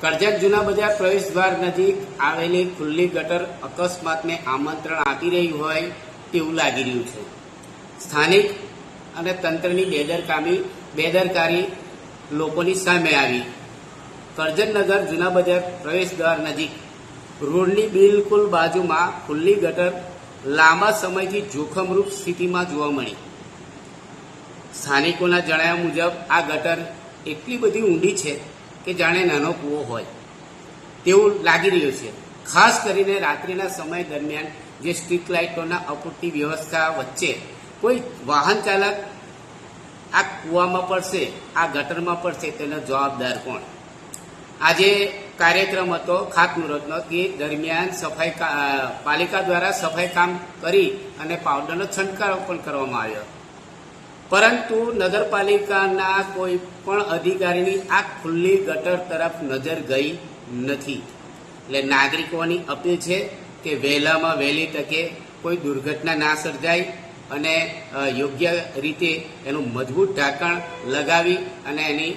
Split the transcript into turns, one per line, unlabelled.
કરજણ જૂના બજાર પ્રવેશ દ્વાર નજીક આવેલી ખુલ્લી ગટર અકસ્માતને આમંત્રણ આપી રહી હોય તેવું લાગી રહ્યું છે. સ્થાનિક અને તંત્રની બેદરકારી લોકોની સામે આવી. કરજણ નગર જૂના બજાર પ્રવેશ દ્વાર નજીક રોડની બિલકુલ બાજુમાં ખુલ્લી ગટર લાંબા સમયથી જોખમરૂપ સ્થિતિમાં જોવા મળી. સ્થાનિકોના જણાવ્યા મુજબ આ ગટર એટલી બધી ઊંડી છે કે જાણે નાનો કૂવો હોય તેવું લાગી રહ્યું છે. ખાસ કરીને રાત્રિના સમય દરમિયાન જે સ્ટ્રીટ લાઇટોના અપૂરતી વ્યવસ્થા વચ્ચે કોઈ વાહન ચાલક આ કૂવામાં પડશે, આ ગટરમાં પડશે, તેનો જવાબદાર કોણ? આજે કાર્યક્રમ હતો ખાતમુહૂર્તનો, તે દરમિયાન પાલિકા દ્વારા સફાઈ કામ કરી અને પાવડરનો છંટકાવ પણ કરવામાં આવ્યો, પરંતુ નગરપાલિકાના કોઈ પણ અધિકારીની આ ખુલ્લી ગટર તરફ નજર ગઈ નથી. એટલે નાગરિકોની અપીલ છે કે વહેલામાં વહેલી તકે કોઈ દુર્ઘટના ના સર્જાય અને યોગ્ય રીતે એનું મજબૂત ઢાંકણ લગાવી અને એની